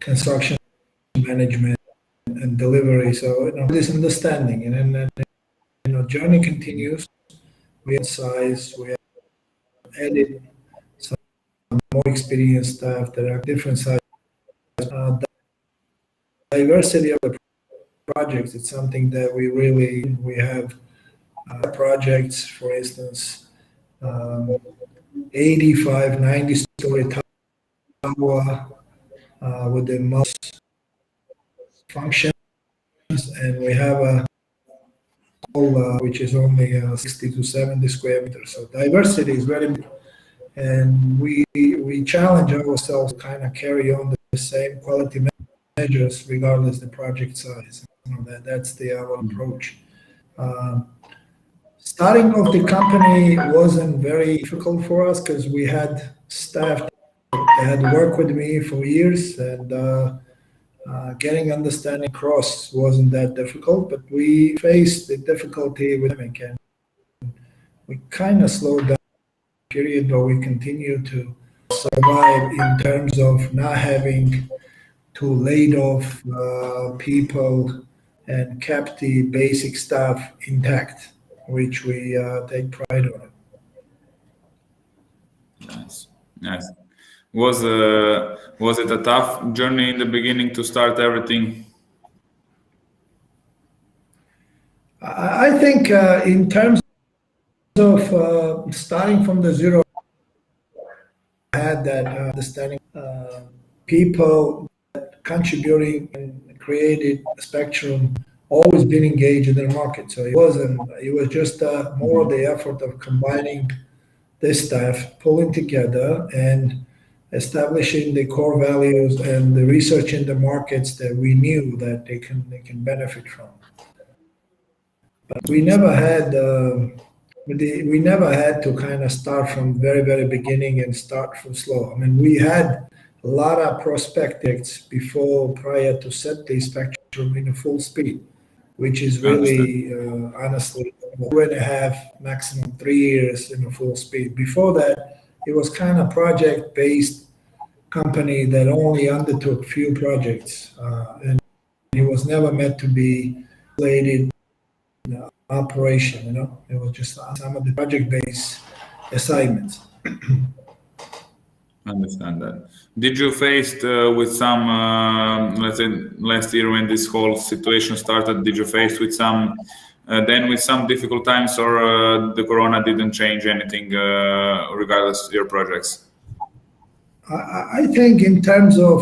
construction management and delivery. So this understanding, and then journey continues. We have size, we have added some more experienced staff that are different sizes. Diversity of the projects, it's something that we have projects, for instance, 85, 90-story tower with the most functions, and we have a which is only 60 to 70 square meters. So diversity is very big, and we challenge ourselves to kind of carry on the same quality measures regardless the project size. That's our approach. Starting off the company wasn't very difficult for us because we had staff that had worked with me for years, and getting understanding across wasn't that difficult, but we faced the difficulty with pandemic, and we kind of slowed down the period, but we continue to survive in terms of not having to laid off people and kept the basic stuff intact, which we take pride on. Nice. Was it a tough journey in the beginning to start everything? I think in terms of starting from the zero, I had that understanding. People contributing and created a spectrum, always been engaged in the market. So it was just more of the effort of combining this staff, pulling together and establishing the core values and the research in the markets that we knew that they can benefit from. But we never had to kind of start from very, very beginning and start from slow. I mean, we had a lot of prospects prior to set the spectrum in a full speed, which is really honestly 2.5, maximum 3 years in a full speed. Before that, it was kind of project-based company that only undertook few projects, and it was never meant to be related operation. It was just some of the project-based assignments. Understand that. Did you face with some, let's say, last year when this whole situation started? Did you face with some difficult times, or the corona didn't change anything regardless of your projects? I think in terms of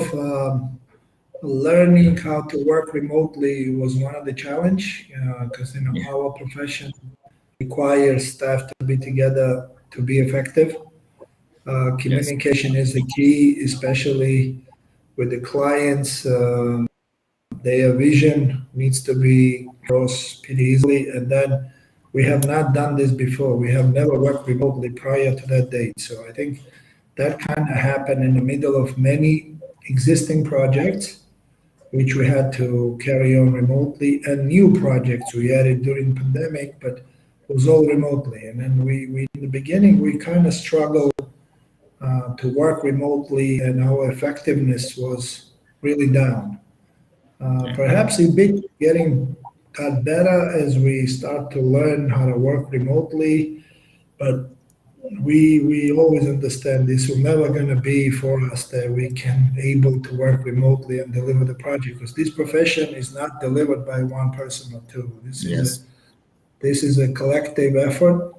learning how to work remotely was one of the challenge, because our profession requires staff to be together to be effective. Communication is the key, especially with the clients. Their vision needs to be crossed pretty easily, and then we have not done this before. We have never worked remotely prior to that date. So I think that kind of happened in the middle of many existing projects, which we had to carry on remotely, and new projects we added during pandemic, but it was all remotely. And then we in the beginning, we kind of struggled to work remotely, and our effectiveness was really down. Perhaps a bit got better as we start to learn how to work remotely, but we always understand this will never going to be for us that we can able to work remotely and deliver the project, because this profession is not delivered by one person or two. This is a collective effort,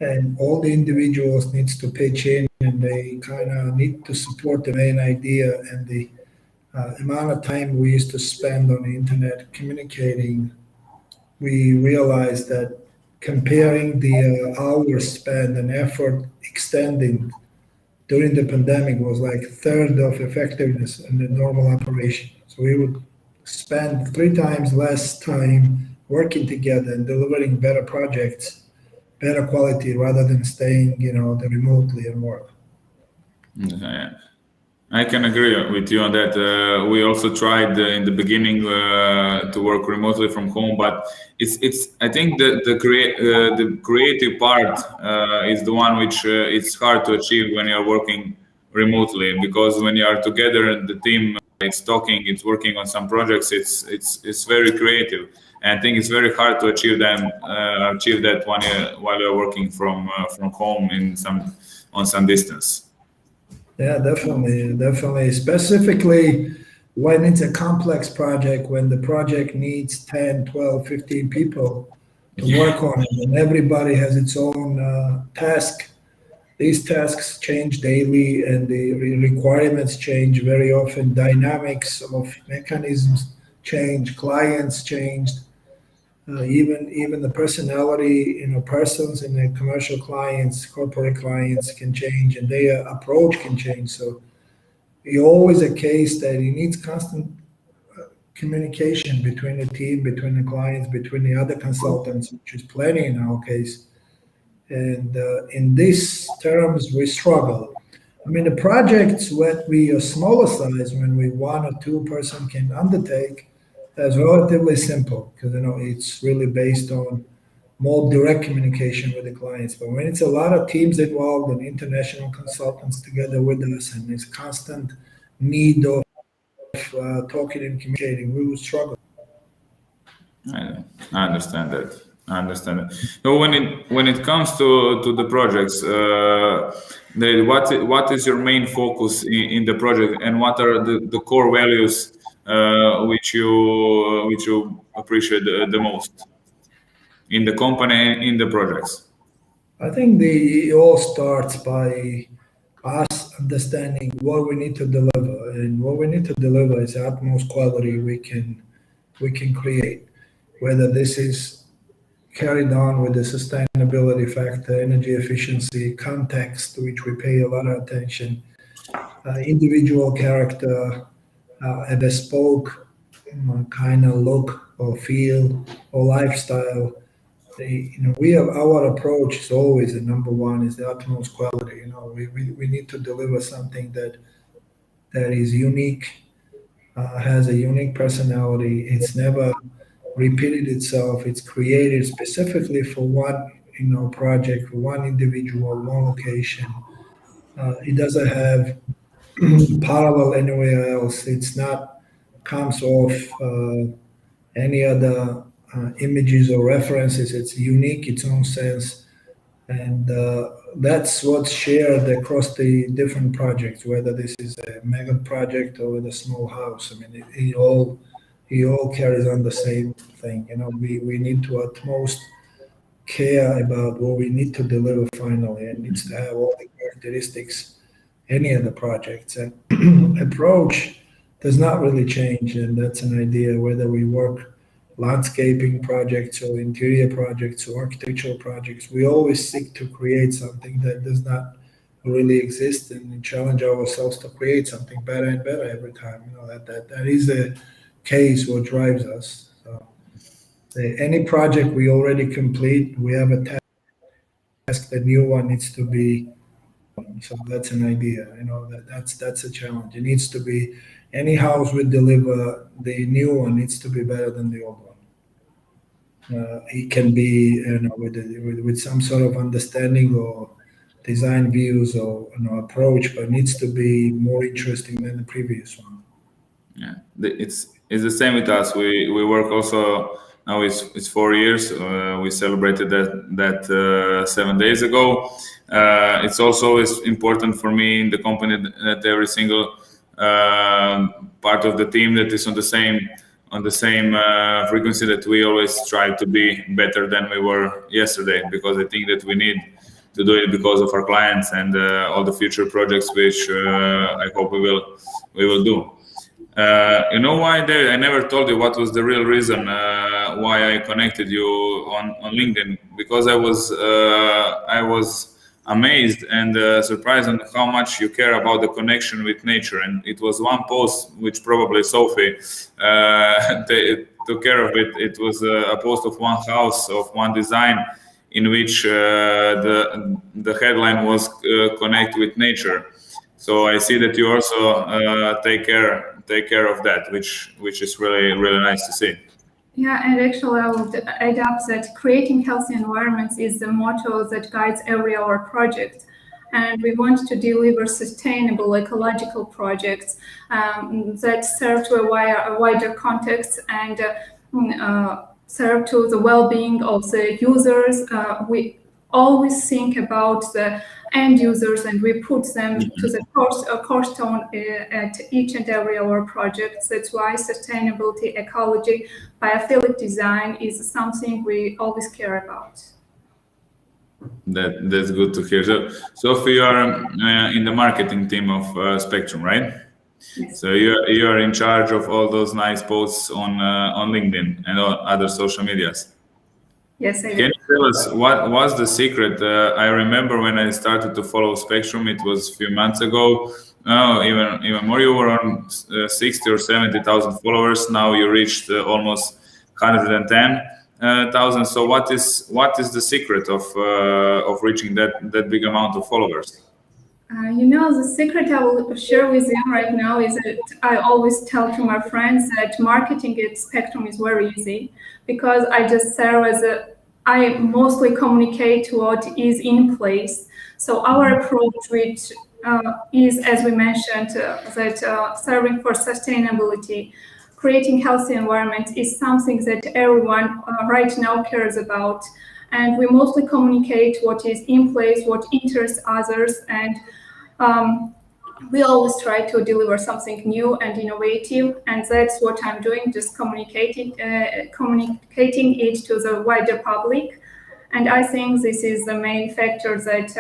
and all the individuals needs to pitch in, and they kind of need to support the main idea. And the amount of time we used to spend on the internet communicating, we realized that comparing the hours spent and effort extending during the pandemic was like a third of effectiveness in the normal operation. So we would spend 3 times less time working together and delivering better projects, better quality, rather than staying, remotely and work. I can agree with you on that. We also tried in the beginning to work remotely from home, but it's I think the creative part is the one which it's hard to achieve when you are working remotely, because when you are together, the team it's talking, it's working on some projects. It's very creative, and I think it's very hard to achieve that while you're working from home on some distance. Yeah, definitely. Specifically when it's a complex project, when the project needs 10, 12, 15 people to work on it, and everybody has its own task. These tasks change daily, and the requirements change very often. Dynamics of mechanisms change, clients changed, even the personality, persons in the commercial clients, corporate clients can change, and their approach can change. So it's always a case that it needs constant communication between the team, between the clients, between the other consultants, which is plenty in our case. And in these terms, we struggle. I mean, the projects when we are smaller size, when we 1 or 2 person can undertake, that's relatively simple because it's really based on more direct communication with the clients. But when it's a lot of teams involved and international consultants together with us, and there's constant need of talking and communicating, we will struggle. I understand that. So when it comes to the projects, what is your main focus in the project, and what are the core values which you appreciate the most in the company and in the projects? I think it all starts by us understanding what we need to deliver, and what we need to deliver is the utmost quality we can create, whether this is carried on with the sustainability factor, energy efficiency, context, which we pay a lot of attention, individual character, a bespoke kind of look or feel or lifestyle. We have our approach is always the number one is the utmost quality. We need to deliver something that is unique, has a unique personality. It's never repeated itself. It's created specifically for one project, for one individual, one location. It doesn't have parallel anywhere else. It's not comes off any other images or references. It's unique, its own sense, and that's what's shared across the different projects, whether this is a mega project or with a small house. I mean, it all carries on the same thing. We need to utmost care about what we need to deliver finally, and needs to have all the characteristics any of the projects. And approach does not really change, and that's an idea whether we work landscaping projects or interior projects or architectural projects. We always seek to create something that does not really exist, and we challenge ourselves to create something better and better every time. That is a case what drives us. So any project we already complete, we have a task. The new one needs to be. So that's an idea. That's a challenge. It needs to be any house we deliver. The new one needs to be better than the old one. It can be with some sort of understanding or design views or approach, but it needs to be more interesting than the previous one. Yeah, it's the same with us. We work also now. It's 4 years. We celebrated that 7 days ago. It's also always important for me in the company that every single part of the team that is on the same frequency, that we always strive to be better than we were yesterday, because I think that we need to do it because of our clients and all the future projects which I hope we will do. You know why, David? I never told you what was the real reason why I connected you on LinkedIn, because I was amazed and surprised on how much you care about the connection with nature. And it was one post which probably Sophie took care of it. It was a post of one house, of one design, in which the headline was connect with nature. So I see that you also take care of that, which is really, really nice to see. Yeah, and actually I would add up that creating healthy environments is the motto that guides every our project. and we want to deliver sustainable ecological projects that serve to a wider context and serve to the well-being of the users. We always think about the end users, and we put them to the cornerstone at each and every of our projects. That's why sustainability, ecology, biophilic design is something we always care about. That's good to hear. So, Sophie, you are in the marketing team of Spectrum, right? Yes. So you are in charge of all those nice posts on LinkedIn and other social medias. Yes, I do. Can you tell us what was the secret? I remember when I started to follow Spectrum, it was a few months ago. Even more. You were on 60 or 70,000 followers. Now you reached almost 110,000. So what is the secret of reaching that big amount of followers? The secret I will share with you right now is that I always tell to my friends that marketing at Spectrum is very easy, because I just serve I mostly communicate what is in place. So our approach, which is, as we mentioned, that serving for sustainability, creating healthy environment is something that everyone right now cares about. And we mostly communicate what is in place, what interests others, and we always try to deliver something new and innovative, and that's what I'm doing, just communicating it to the wider public. And I think this is the main factor that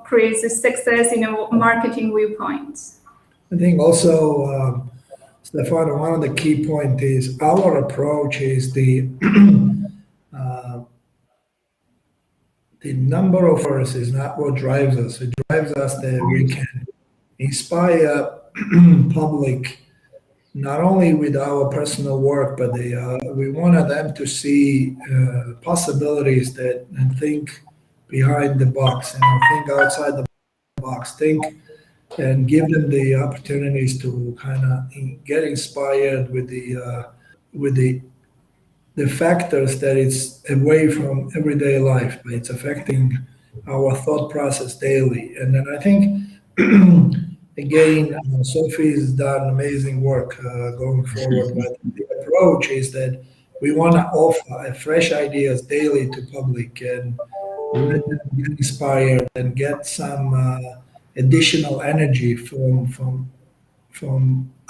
creates the success in a marketing viewpoint. I think also, Stefano, one of the key points is our approach is the number of hours is not what drives us. It drives us that we can inspire public not only with our personal work, but we wanted them to see possibilities and think behind the box, think outside the box, think and give them the opportunities to kind of get inspired with the factors that it's away from everyday life, but it's affecting our thought process daily. And then I think, again, Sophie's done amazing work going forward, but the approach is that we want to offer fresh ideas daily to public and let them get inspired and get some additional energy from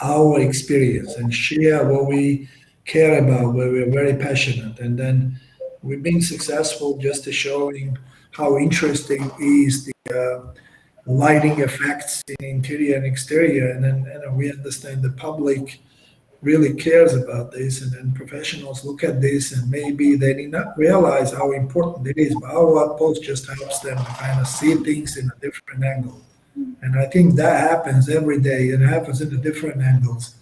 our experience and share what we care about, where we're very passionate. And then we've been successful just to showing how interesting is the lighting effects in interior and exterior. And then we understand the public really cares about this, and then professionals look at this and maybe they did not realize how important it is, but our post just helps them to kind of see things in a different angle. And I think that happens every day. It happens in the different angles.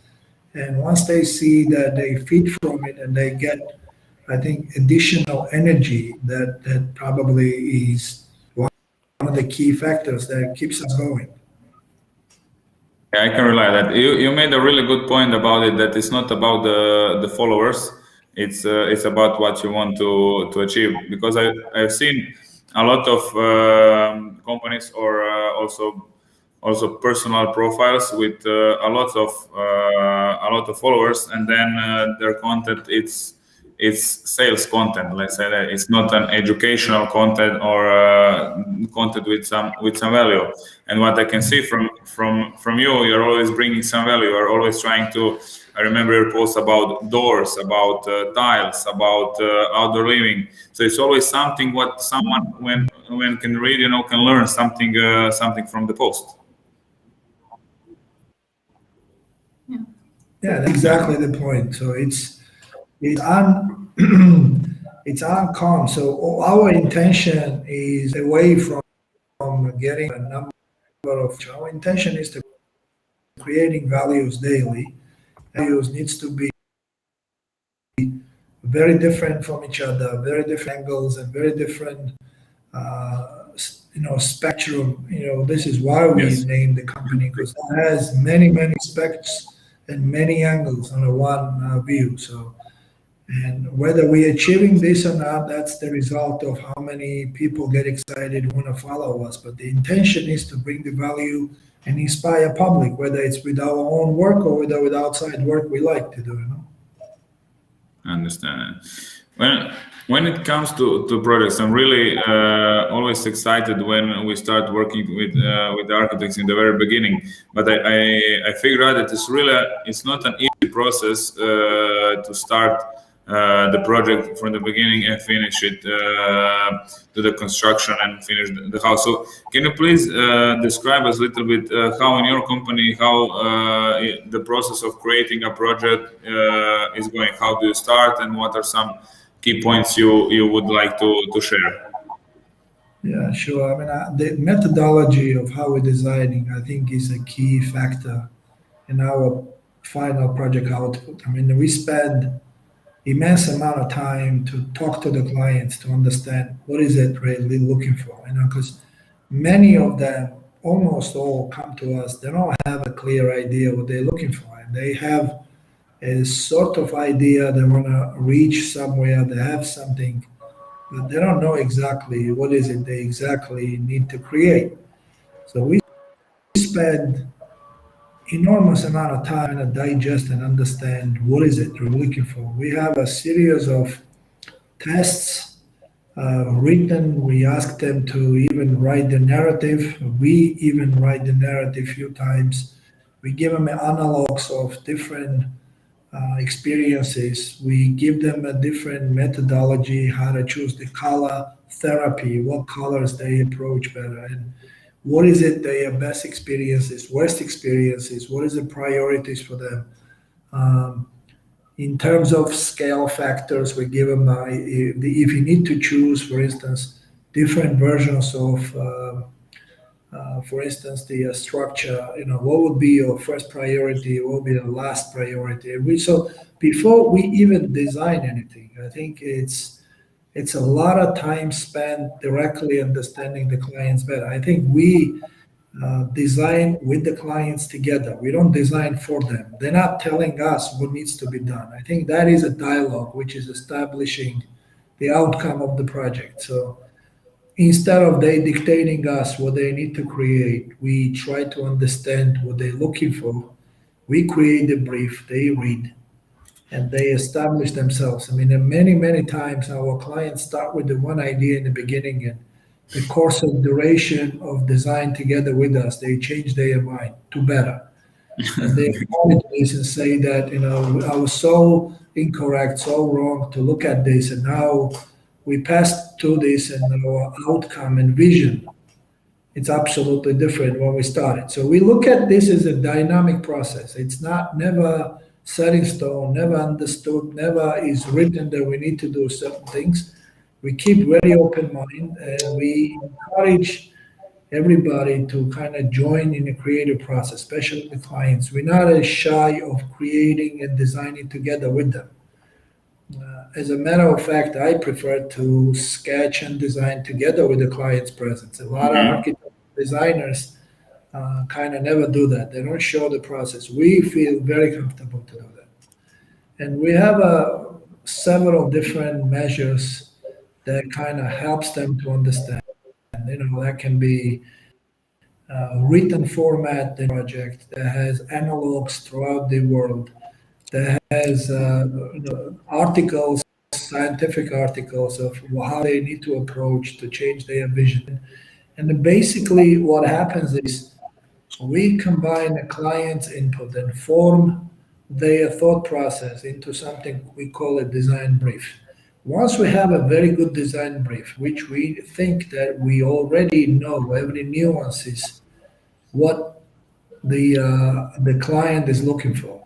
And once they see that they feed from it and they get, I think, additional energy, that probably is one of the key factors that keeps us going. Yeah, I can rely that. You made a really good point about it, that it's not about the followers. It's about what you want to achieve. Because I've seen a lot of companies or also personal profiles with a lot of followers, and then their content it's sales content. Let's say that it's not an educational content or content with some value. And what I can see from you, you're always bringing some value. You're always trying to. I remember your posts about doors, about tiles, about outdoor living. So it's always something what someone when can read, can learn something from the post. Yeah, that's exactly the point. So it's uncommon. So our intention is away from getting a number of. Our intention is to creating values daily. Values needs to be very different from each other, very different angles, and very different, spectrum. This is why we named the company, because it has many, many specs and many angles on a one view. So And whether we're achieving this or not, that's the result of how many people get excited, want to follow us. But the intention is to bring the value and inspire public, whether it's with our own work or with outside work we like to do. You know? I understand. When it comes to projects, I'm really always excited when we start working with architects in the very beginning. But I figure out that it's not an easy process to start the project from the beginning and finish it to the construction and finish the house. So can you please describe us a little bit how in your company, how the process of creating a project is going? How do you start, and what are some key points you would like to share? Yeah, sure. I mean, the methodology of how we're designing, I think, is a key factor in our final project output. I mean, we spend immense amount of time to talk to the clients to understand what is it really looking for, because many of them, almost all, come to us, they don't have a clear idea what they're looking for, and they have a sort of idea they want to reach somewhere, they have something, but they don't know exactly what is it they exactly need to create. So we spend enormous amount of time to digest and understand what is it we're looking for. We have a series of tests written. We ask them to even write the narrative. We even write the narrative a few times. We give them analogs of different experiences. We give them a different methodology, how to choose the color therapy, what colors they approach better, and what is it their best experiences, worst experiences, what is the priorities for them. In terms of scale factors, we give them, if you need to choose, for instance, different versions of, for instance, the structure, what would be your first priority, what would be the last priority. So before we even design anything, I think it's a lot of time spent directly understanding the clients better. I think we design with the clients together. We don't design for them. They're not telling us what needs to be done. I think that is a dialogue which is establishing the outcome of the project. So instead of they dictating us what they need to create, we try to understand what they're looking for. We create a brief, they read, and they establish themselves. I mean, many, many times our clients start with the one idea in the beginning, and the course of duration of design together with us, they change their mind to better. And they acknowledge this and say that, I was so incorrect, so wrong to look at this, and now we passed to this, and our outcome and vision, it's absolutely different when we started. So we look at this as a dynamic process. It's never set in stone, never understood, never is written that we need to do certain things. We keep very open mind, and we encourage everybody to kind of join in the creative process, especially the clients. We're not as shy of creating and designing together with them. As a matter of fact, I prefer to sketch and design together with the client's presence. A lot of architect designers kind of never do that. They don't show the process. We feel very comfortable to do that. And we have several different measures that kind of helps them to understand. That can be written format in project that has analogs throughout the world, that has articles, scientific articles of how they need to approach to change their vision. And then basically what happens is we combine the client's input and form their thought process into something we call a design brief. Once we have a very good design brief, which we think that we already know every nuances, what the client is looking for.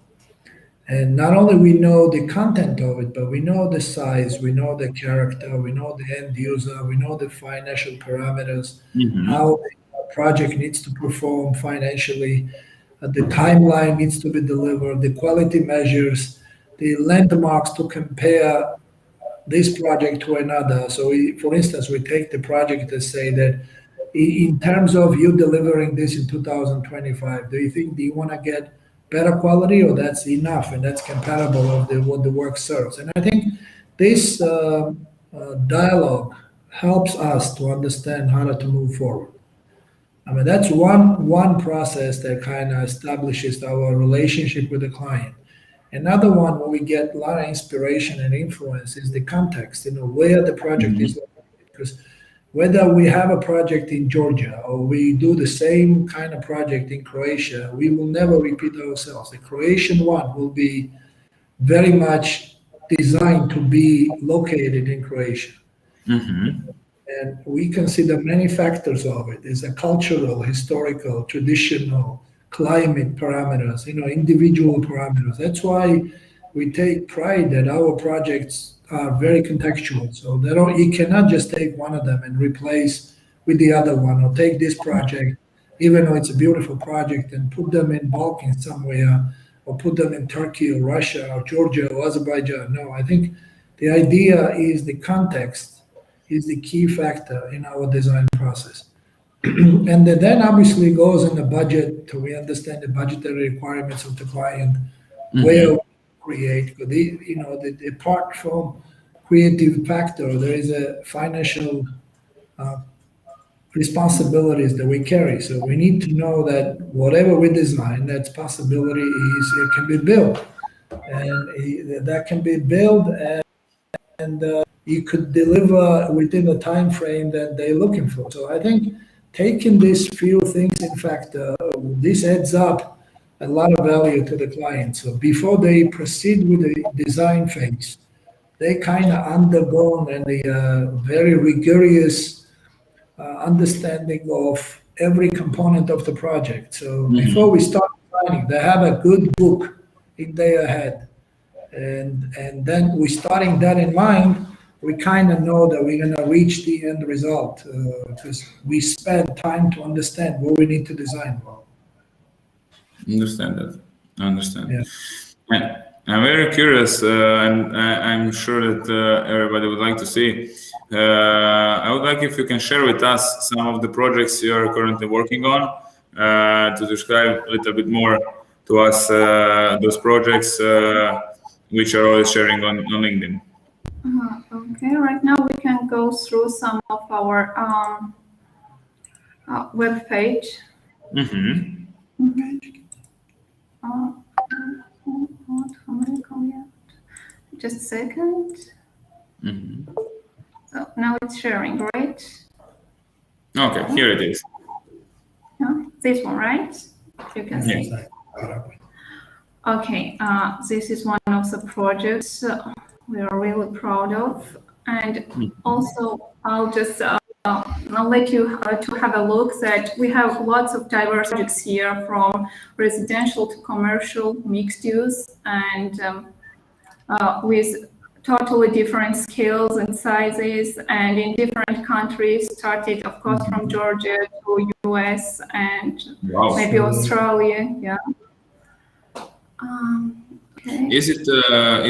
And not only we know the content of it, but we know the size, we know the character, we know the end user, we know the financial parameters, how the project needs to perform financially, the timeline needs to be delivered, the quality measures, the landmarks to compare this project to another. So for instance, we take the project to say that in terms of you delivering this in 2025, do you want to get better quality or that's enough and that's compatible of what the work serves. And I think this dialogue helps us to understand how to move forward. I mean, that's one process that kind of establishes our relationship with the client. Another one where we get a lot of inspiration and influence is the context, where the project is located. Because whether we have a project in Georgia or we do the same kind of project in Croatia, we will never repeat ourselves. The Croatian one will be very much designed to be located in Croatia. And we consider many factors of it. There's a cultural, historical, traditional, climate parameters, individual parameters. That's why we take pride that our projects are very contextual. So you cannot just take one of them and replace with the other one, or take this project, even though it's a beautiful project, and put them in Balkan somewhere, or put them in Turkey or Russia or Georgia or Azerbaijan. No, I think the idea is the context is the key factor in our design process. And then obviously goes in the budget, so we understand the budgetary requirements of the client, where we create. Apart from creative factor, there is a financial responsibilities that we carry. So we need to know that whatever we design, that possibility it can be built, and that can be built, and you could deliver within the time frame that they're looking for. So I think taking these few things in fact, this adds up a lot of value to the client. So before they proceed with the design phase, they kind of undergo a very rigorous understanding of every component of the project. So before we start designing, they have a good book in their head. And then we starting that in mind, we kind of know that we're going to reach the end result because we spend time to understand what we need to design for. Understand that. I understand. Yeah. I'm very curious, and I'm sure that everybody would like to see. I would like if you can share with us some of the projects you are currently working on, to describe a little bit more to us those projects which are always sharing on LinkedIn. Okay, right now we can go through some of our web page. Just a second. So now it's sharing, right? Okay, here it is. Yeah, this one, right? You can see. Okay, this is one of the projects we are really proud of, and also I'll just I'll let you to have a look that we have lots of diverse projects here, from residential to commercial, mixed use, and with totally different scales and sizes, and in different countries, started of course from Georgia to US and maybe Australia. Yeah. Okay. Is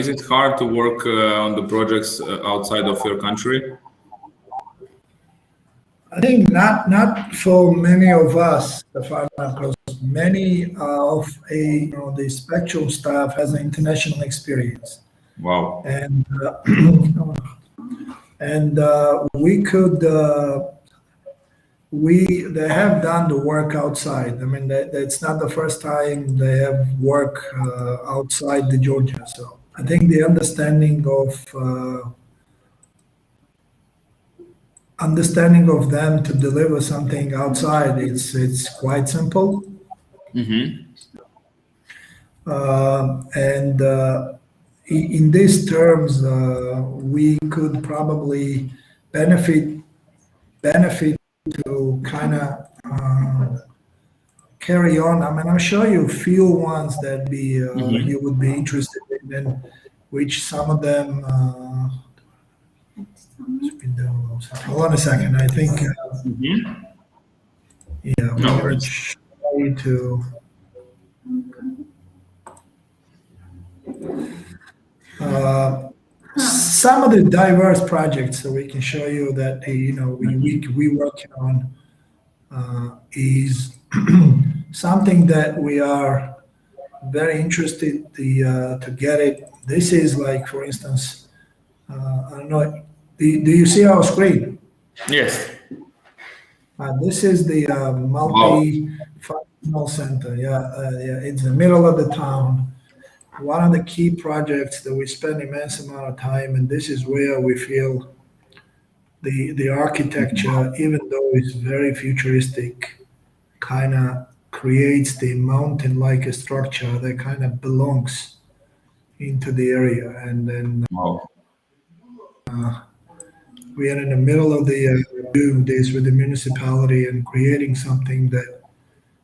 it hard to work on the projects outside of your country? I think not for many of us, because many of the Spectrum staff has an international experience. Wow. And we could they have done the work outside. I mean, that's not the first time they have work outside the Georgia. So I think the understanding of them to deliver something outside, it's quite simple. And in these terms, we could probably benefit to kind of carry on. I mean, I'll show you a few ones that you would be interested in, and which some of them. Hold on a second. I think. Yeah, we're going to show you to. Some of the diverse projects that we can show you that we working on is something that we are very interested to get it. This is like, for instance, I don't know. Do you see our screen? Yes. This is the Multifunctional Center. Yeah, it's the middle of the town. One of the key projects that we spend immense amount of time, and this is where we feel the architecture, even though it's very futuristic, kind of creates the mountain-like a structure that kind of belongs into the area. And then we are in the middle of the doing this with the municipality and creating something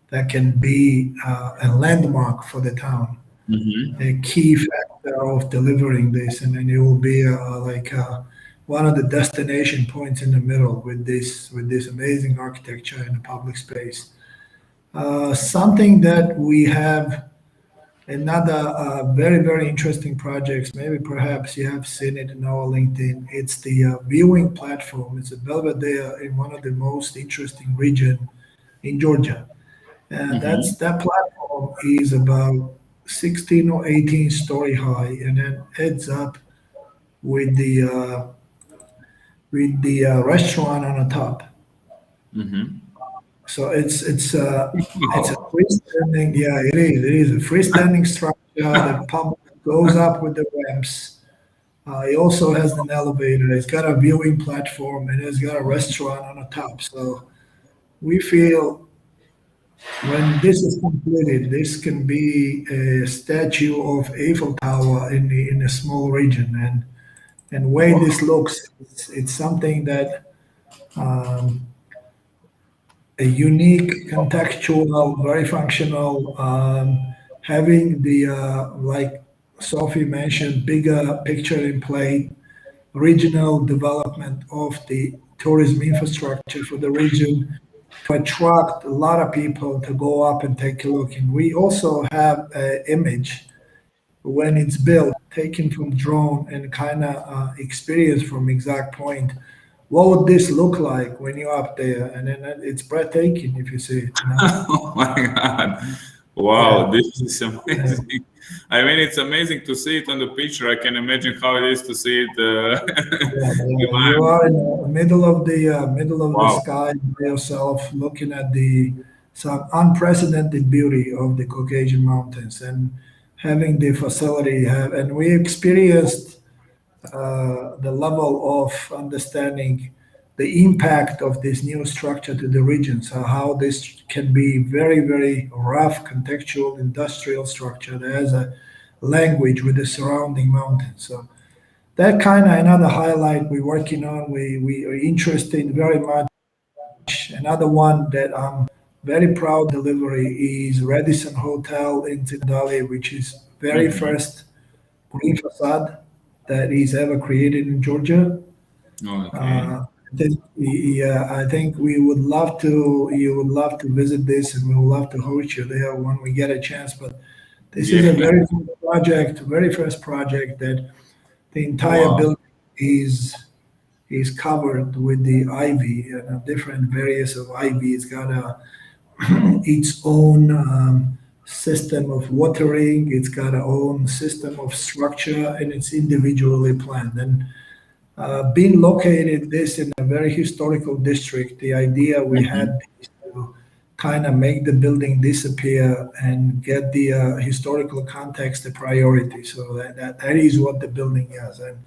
that can be a landmark for the town, a key factor of delivering this, and then it will be one of the destination points in the middle with this amazing architecture in the public space. Something that we have. Another very, very interesting projects, maybe perhaps you have seen it in our LinkedIn. It's the viewing platform. It's a belvedere in one of the most interesting region in Georgia. And that platform is about 16 or 18 story high, and then heads up with the restaurant on the top. So it's a freestanding. Yeah, it is. It is a freestanding structure. The pump goes up with the ramps. It also has an elevator. It's got a viewing platform, and it's got a restaurant on the top. So we feel when this is completed, this can be a statue of Eiffel Tower in a small region. And the way this looks, it's something that. A unique, contextual, very functional, having the, like Sophie mentioned, bigger picture in play, regional development of the tourism infrastructure for the region to attract a lot of people to go up and take a look. And we also have an image when it's built, taken from drone and kind of experience from exact point. What would this look like when you're up there? And then it's breathtaking if you see it. Oh my God. Wow, this is amazing. I mean, it's amazing to see it on the picture. I can imagine how it is to see it. You are in the middle of the sky by yourself, looking at some unprecedented beauty of the Caucasian mountains, and having the facility and we experienced the level of understanding the impact of this new structure to the region. So how this can be very, very rough, contextual, industrial structure that has a language with the surrounding mountains. So that kind of another highlight we're working on. We are interested very much. Another one that I'm very proud delivery is Radisson Hotel in Abu, which is very first green facade that is ever created in Georgia. I think we would love to. You would love to visit this, and we would love to host you there when we get a chance. But this is a very first project that the entire building is covered with the ivy and different various of ivy. It's got its own system of watering. It's got its own system of structure, and it's individually planned. And being located this in a very historical district, the idea we had is to kind of make the building disappear and get the historical context a priority. So that is what the building is. And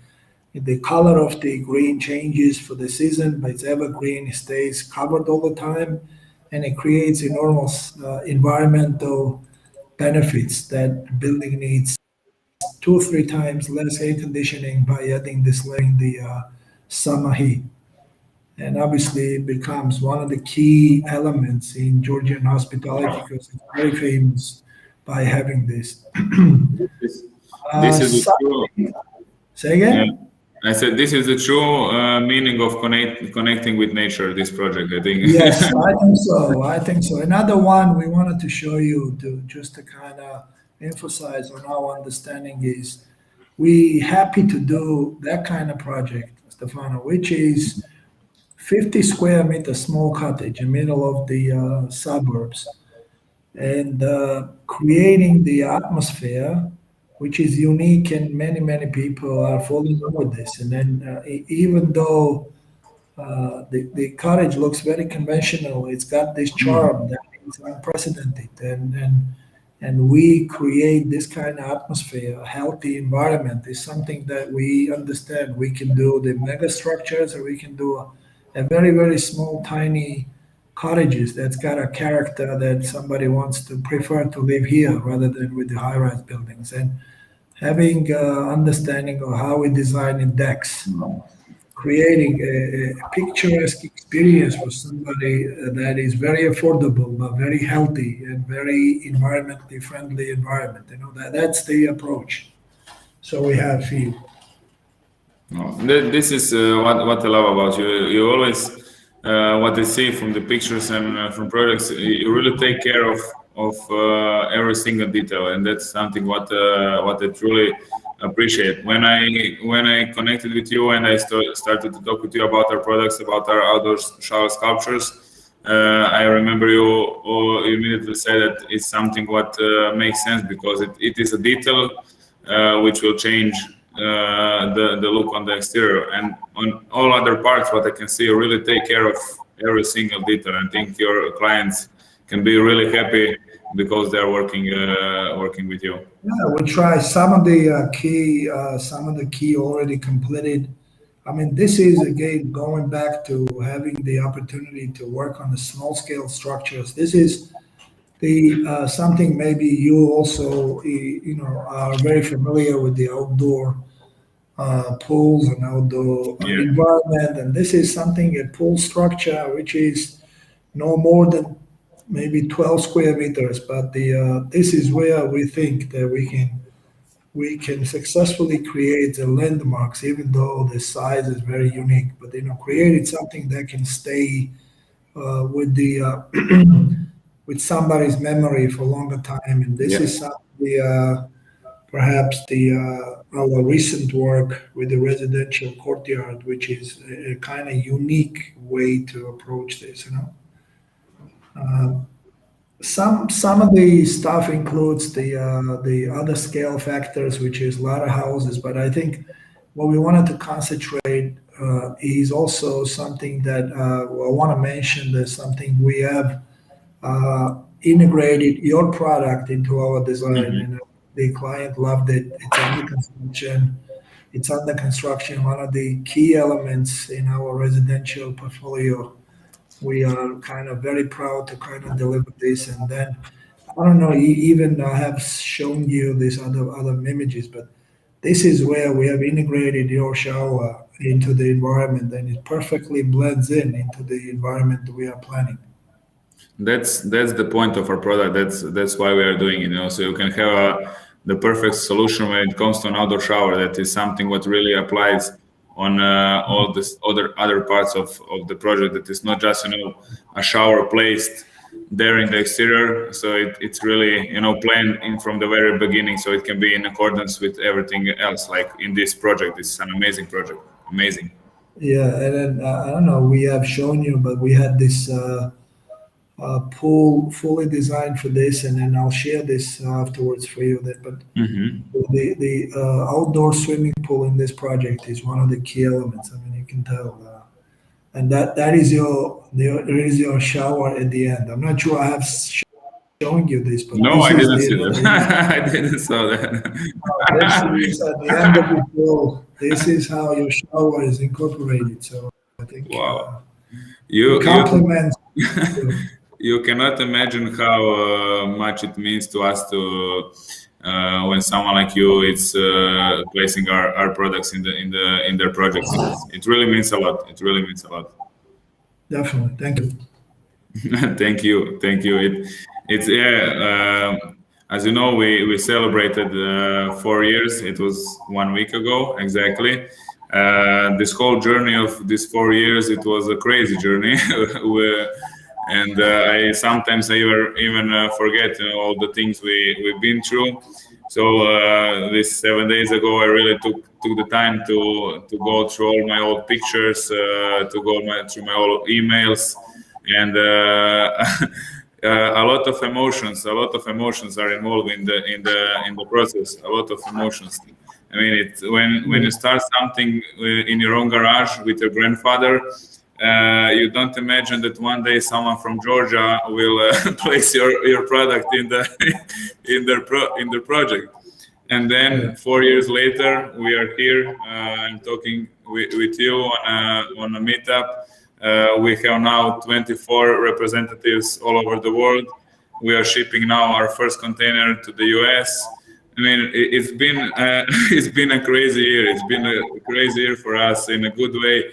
the color of the green changes for the season, but it's evergreen. It stays covered all the time, and it creates enormous environmental benefits that the building needs 2 or 3 times less air conditioning by adding the summer heat. And obviously it becomes one of the key elements in Georgian hospitality because it's very famous by having this. This is true. Say again? Yeah. I said this is the true meaning of connecting with nature, this project, I think. Yes, I think so. Another one we wanted to show you just to kind of emphasize on our understanding is we happy to do that kind of project, Stefano, which is 50 square meter small cottage in the middle of the suburbs. and creating the atmosphere, which is unique, and many people are falling in love with this. And then even though the cottage looks very conventional, it's got this charm that is unprecedented, and we create this kind of atmosphere. A healthy environment is something that we understand. We can do the mega structures, or we can do a very small, tiny cottages that's got a character that somebody wants to prefer to live here rather than with the high-rise buildings. And having understanding of how we design in decks, creating a picturesque experience for somebody that is very affordable but very healthy and very environmentally friendly environment. That's the approach. So we have feel. No, this is what I love about you. You always, what I see from the pictures and from projects, you really take care of every single detail, and that's something what I truly appreciate. When I connected with you and I started to talk with you about our products, about our outdoor shower sculptures, I remember you immediately said that it's something what makes sense, because it is a detail which will change the look on the exterior, and on all other parts what I can see, you really take care of every single detail. I think your clients can be really happy because they're working with you. Yeah, we try some of the key already completed. I mean, this is again going back to having the opportunity to work on the small scale structures. This is the something maybe you also are very familiar with, the outdoor pools and outdoor environment, and this is something, a pool structure which is no more than maybe 12 square meters, but this is where we think that we can successfully create the landmarks, even though the size is very unique. But created something that can stay with the with somebody's memory for a longer time. And this is something perhaps our recent work with the residential courtyard, which is a kind of unique way to approach this. Some of the stuff includes the other scale factors, which is a lot of houses. But I think what we wanted to concentrate is also something that I want to mention. There's something we have integrated your product into our design, and the client loved it. It's under construction. One of the key elements in our residential portfolio. We are kind of very proud to kind of deliver this. And then, I don't know, even I have shown you these other images, but this is where we have integrated your shower into the environment, and it perfectly blends into the environment we are planning. That's the point of our product. That's why we are doing it. So you can have the perfect solution when it comes to an outdoor shower. That is something what really applies on all this other parts of the project. That is not just a shower placed there in the exterior. So it's really planned in from the very beginning, so it can be in accordance with everything else. Like in this project, it's an amazing project. Amazing. Yeah, and then I don't know, we have shown you, but we had this pool fully designed for this, and then I'll share this afterwards for you. But the outdoor swimming pool in this project is one of the key elements. I mean, you can tell, and that is your shower at the end. I'm not sure I have shown you this, but no, I didn't see that. I didn't saw that. This is at the end of the pool. This is how your shower is incorporated. So I think you compliments. You cannot imagine how much it means to us to when someone like you is placing our products in their projects. It really means a lot. It really means a lot. Definitely, thank you. Thank you. It's as you know, we celebrated 4 years. It was 1 week ago exactly. This whole journey of these 4 years, it was a crazy journey. And I sometimes even forget all the things we've been through. So this 7 days ago, I really took the time to go through all my old pictures, to go through my old emails, and a lot of emotions are involved in the process. A lot of emotions. I mean, it's when you start something in your own garage with your grandfather, you don't imagine that one day someone from Georgia will place your product in the project. And then 4 years later, we are here and talking with you on a meetup. We have now 24 representatives all over the world. We are shipping now our first container to the US. I mean, it's been a crazy year. It's been a crazy year for us in a good way,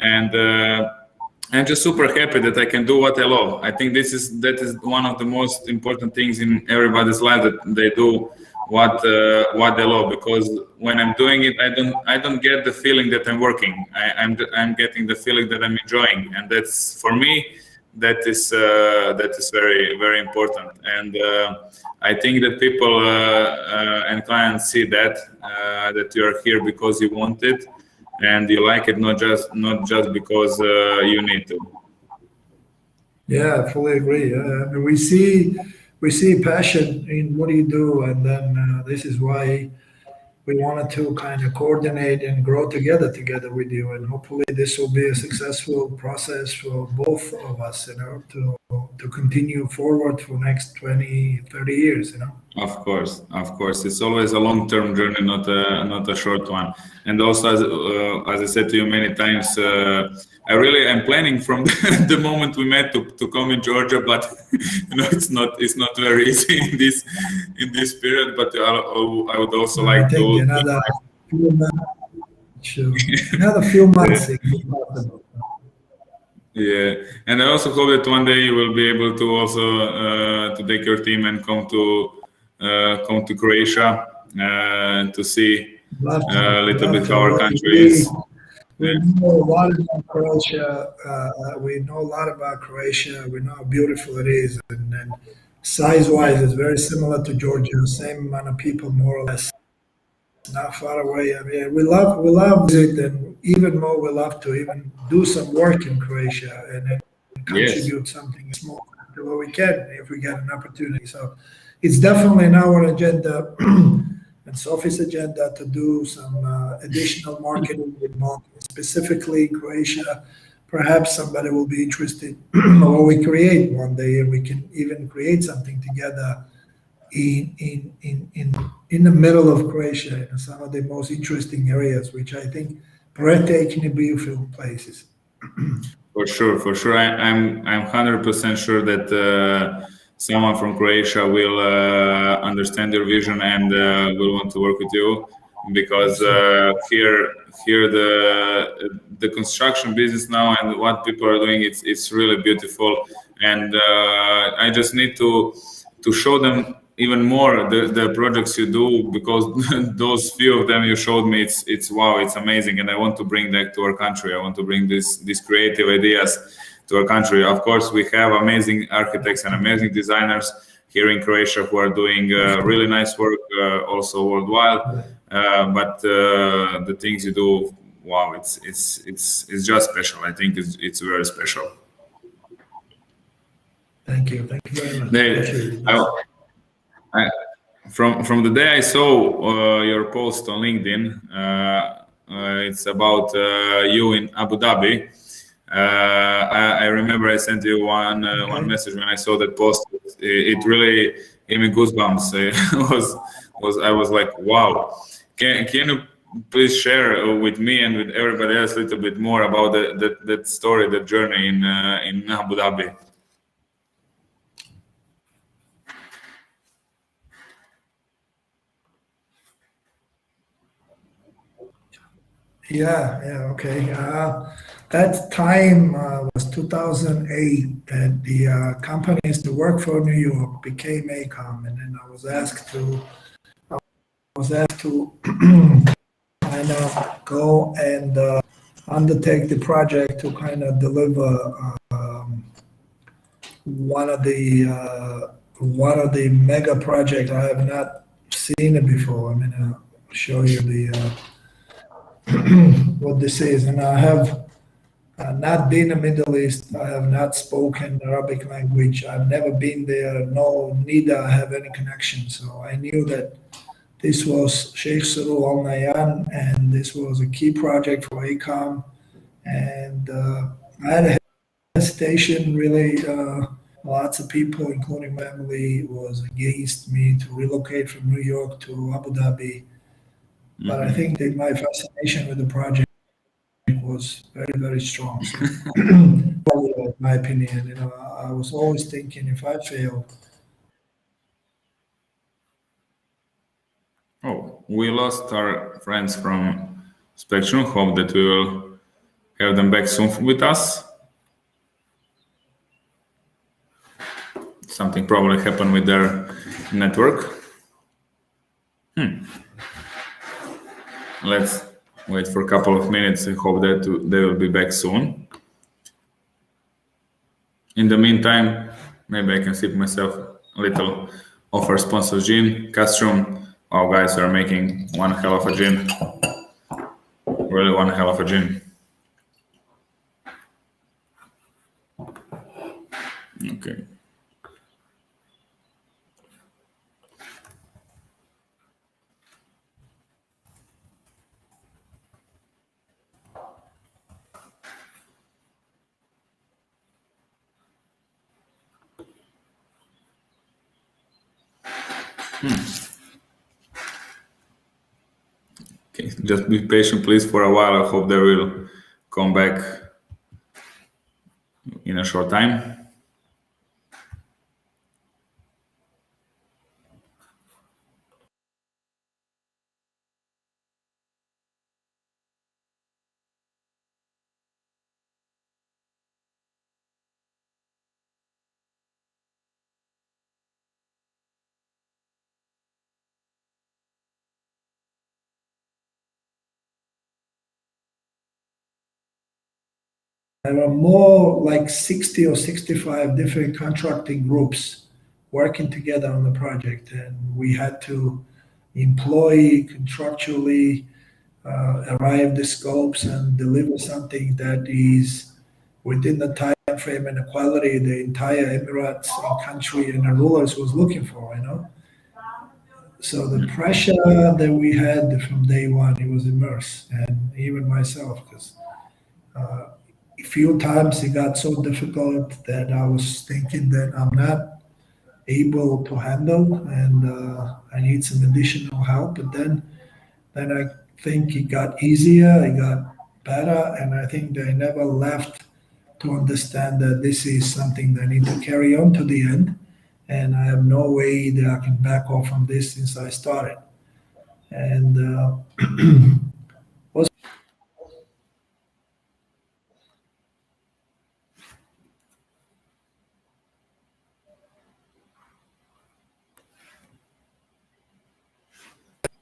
and I'm just super happy that I can do what I love. I think that is one of the most important things in everybody's life, that they do what they love. Because when I'm doing it, I don't get the feeling that I'm working. I'm getting the feeling that I'm enjoying, and that's, for me, that is very, very important. And I think that people and clients see that you are here because you want it and you like it, not just because you need to. Yeah, I fully agree. I mean, we see passion in what you do, and then this is why we wanted to kind of coordinate and grow together with you, and hopefully this will be a successful process for both of us, to continue forward for next 20, 30 years, Of course, it's always a long-term journey, not a short one. And also, as I said to you many times, I really am planning from the moment we met to come in Georgia, but it's not very easy in this period. But I would also like to another few months. Yeah, and I also hope that one day you will be able to also to take your team and come to Croatia to see a little bit how our country is. We know a lot about Croatia. We know a lot about Croatia. We know how beautiful it is, and size-wise, it's very similar to Georgia. Same amount of people, more or less. Not far away. I mean, we love it, and even more, we love to even do some work in Croatia and then contribute something small to what we can if we get an opportunity. So it's definitely in our agenda and Sophie's agenda to do some additional marketing involved, specifically in Croatia. Perhaps somebody will be interested, or we create one day, and we can even create something together in the middle of Croatia, in some of the most interesting areas, which I think breathtaking, beautiful places. For sure. I'm 100% sure that someone from Croatia will understand your vision and will want to work with you, because here the construction business now and what people are doing, it's really beautiful, and I just need to show them even more the projects you do, because those few of them you showed me, it's wow, it's amazing, and I want to bring that to our country. I want to bring these creative ideas to our country. Of course, we have amazing architects and amazing designers here in Croatia who are doing really nice work, also worldwide. But the things you do, wow, it's just special. I think it's very special. Thank you very much. From the day I saw your post on LinkedIn, it's about you in Abu Dhabi. I remember I sent you one message when I saw that post. It really gave me goosebumps. I was like, wow. Can you please share with me and with everybody else a little bit more about that story, that journey in Abu Dhabi? Yeah, okay. That time was 2008, and the companies to work for New York became ACOM, and then I was asked to kind of go and undertake the project to kind of deliver one of the mega projects. I have not seen it before. I'm gonna show you the what this is, and I not being a Middle East, I have not spoken Arabic language. I've never been there. No, neither I have any connection. So I knew that this was Sheikh Saroo Al Nayan, and this was a key project for ACOM. And I had a hesitation, really. Lots of people, including my family, was against me to relocate from New York to Abu Dhabi. But I think that my fascination with the project was very, very strong. So, in my opinion, I was always thinking if I fail. Oh, we lost our friends from Spectrum. Hope that we will have them back soon with us. Something probably happened with their network. Let's wait for a couple of minutes. I hope that they will be back soon. In the meantime, maybe I can sip myself a little of our sponsor gin, Castrum. Our guys are making one hell of a gin. Really one hell of a gin. Okay. Okay, just be patient, please, for a while. I hope they will come back in a short time. There were more like 60 or 65 different contracting groups working together on the project, and we had to employ contractually, arrive the scopes and deliver something that is within the time frame and the quality the entire Emirates country and the rulers was looking for, So the pressure that we had from day one, it was immense, and even myself, because a few times it got so difficult that I was thinking that I'm not able to handle, and I need some additional help. But then I think it got easier, it got better, and I think they never left to understand that this is something that I need to carry on to the end, and I have no way that I can back off from this since I started. And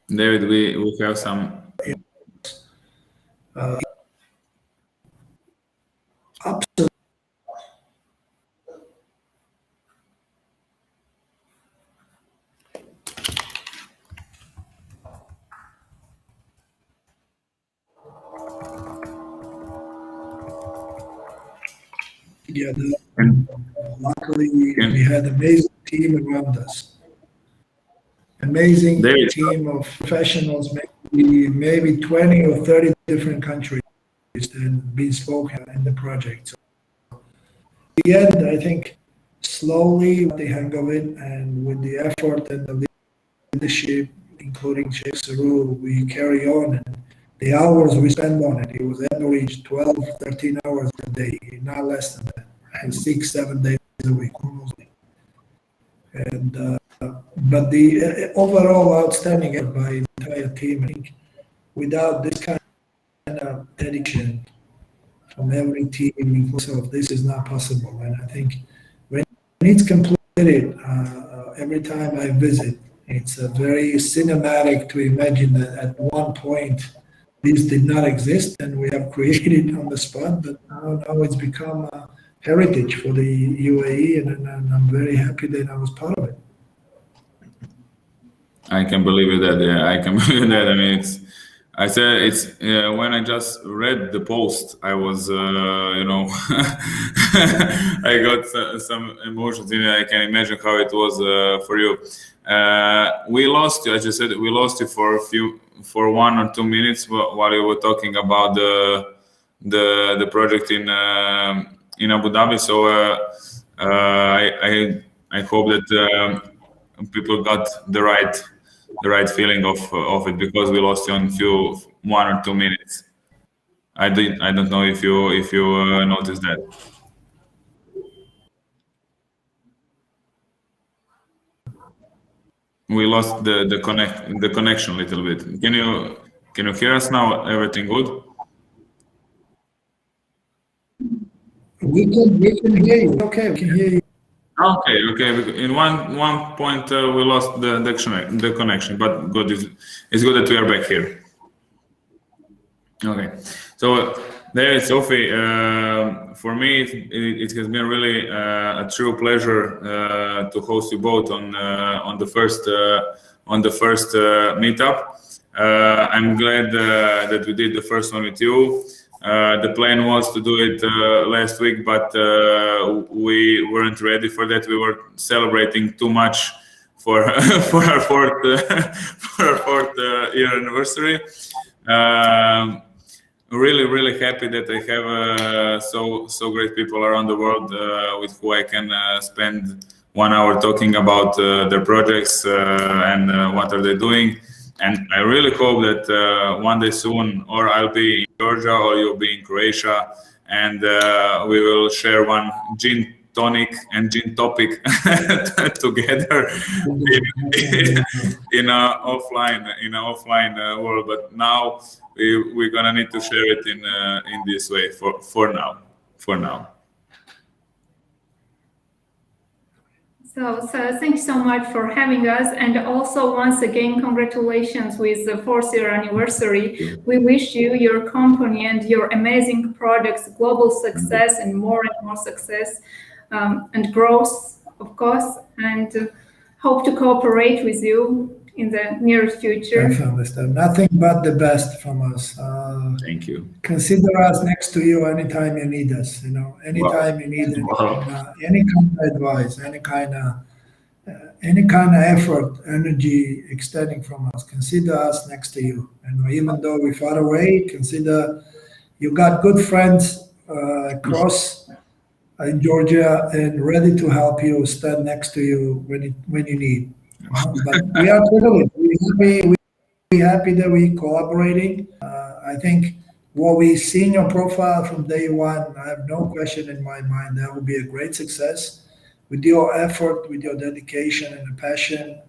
David, we have some. Absolutely. Together. Luckily, we had an amazing team around us. Amazing team of professionals, maybe 20 or 30 different countries that been spoken in the project. So in the end, I think slowly with the hang of it and with the effort and the leadership, including Sheikh Saroo, we carry on. And the hours we spend on it, it was average 12, 13 hours a day, not less than that, and 6-7 days a week, almost. And but the overall outstanding effort by the entire team, I think without this kind of dedication from every team, inclusive, this is not possible. And I think when it's completed, every time I visit, it's very cinematic to imagine that at one point this did not exist and we have created it on the spot, but now it's become a heritage for the UAE, and I'm very happy that I was part of it. I can believe that. Yeah, I can believe that. I mean, I said it's when I just read the post, I was, I got some emotions in it. I can imagine how it was for you. We lost you, as you said, we lost you for 1 or 2 minutes while you were talking about the project in Abu Dhabi. So I hope that people got the right feeling of it, because we lost you in 1 or 2 minutes. I don't know if you noticed that. We lost the connection a little bit. Can you hear us now? Everything good? We can hear you. Okay, we can hear you. Okay. In one point we lost the connection, but good. It's good that we are back here. Okay, so there, Sophie. For me, it has been really a true pleasure to host you both on the first meetup. I'm glad that we did the first one with you. The plan was to do it last week, but we weren't ready for that. We were celebrating too much for our fourth year anniversary. Really happy that I have so great people around the world with who I can spend 1 hour talking about their projects and what are they doing. And I really hope that one day soon, or I'll be in Georgia or you'll be in Croatia, and we will share one gin tonic and Gin&Topic together in an offline world. But now we're gonna need to share it in this way for now. So thank you so much for having us, and also once again congratulations with the 4th year anniversary. We wish you, your company, and your amazing products global success and more success and growth, of course, and hope to cooperate with you in the near future. Definitely, Steph. Nothing but the best from us. Thank you. Consider us next to you anytime you need us. Anytime you need any kind of advice, any kind of effort, energy extending from us. Consider us next to you. And even though we're far away, consider you got good friends across in Georgia and ready to help you, stand next to you when you need. But we are privileged. We're happy that we're collaborating. I think what we see in your profile from day one, I have no question in my mind that will be a great success. With your effort, with your dedication and the passion,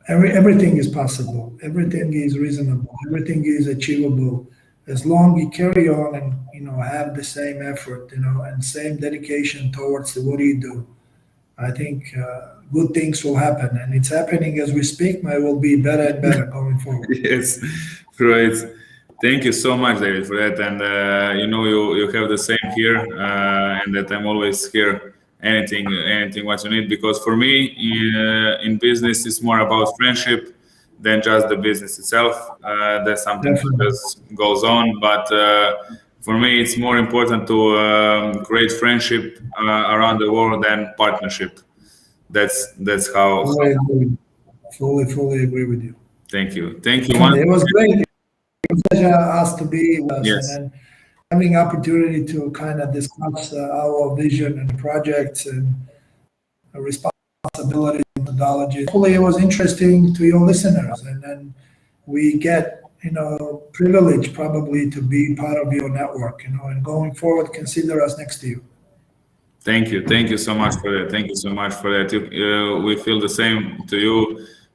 everything is possible. Everything is reasonable. Everything is achievable as long you carry on and have the same effort, and same dedication towards what you do. I think good things will happen, and it's happening as we speak. It will be better and better going forward. Yes, great. Thank you so much, David, for that. And you have the same here, and that I'm always here. Anything what you need, because for me in business it's more about friendship than just the business itself. That's something that just goes on, but for me it's more important to create friendship around the world than partnership. That's how. Fully agree with you. Thank you. It was great. It was a pleasure us to be with us. Yes. And having opportunity to kind of discuss our vision and projects and responsibilities and methodology. Hopefully it was interesting to your listeners, and then we get privilege probably to be part of your network, and going forward, consider us next to you. Thank you so much for that. Thank you so much for that. We feel the same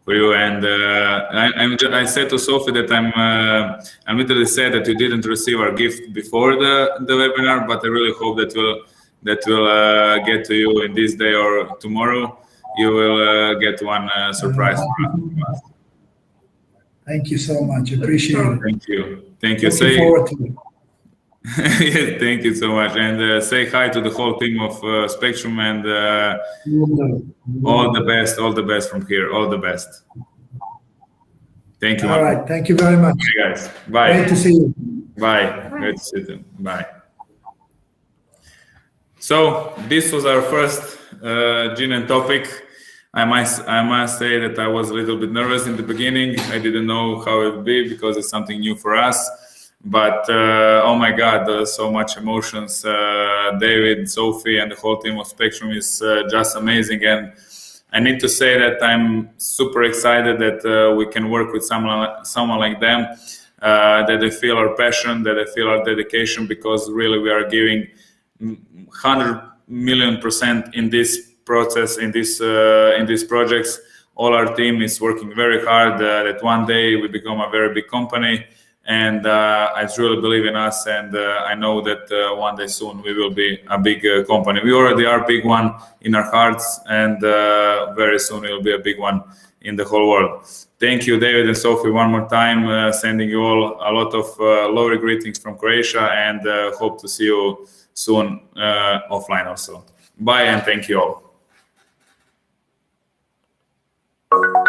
for you. And I said to Sophie that I'm literally sad that you didn't receive our gift before the webinar, but I really hope that will get to you in this day or tomorrow. You will get one surprise from us. Thank you so much. Appreciate it. Thank you. Looking forward to it. Yes, thank you so much, and say hi to the whole team of Spectrum, and all the best from here. All the best. Thank you. All right. Thank you very much. Bye, guys. Bye. Great to see you. Bye. Great to see you. Bye. So this was our first Gin&Topic. I must say that I was a little bit nervous in the beginning. I didn't know how it would be because it's something new for us. But oh my God, there's so much emotions. David, Sophie, and the whole team of Spectrum is just amazing. And I need to say that I'm super excited that we can work with someone like them, that they feel our passion, that they feel our dedication, because really we are giving 100,000,000% in this process, in these projects. All our team is working very hard that one day we become a very big company, and I truly believe in us, and I know that one day soon we will be a big company. We already are a big one in our hearts, and very soon we will be a big one in the whole world. Thank you, David and Sophie, one more time. Sending you all a lot of lovely greetings from Croatia, and hope to see you soon offline also. Bye, and thank you all.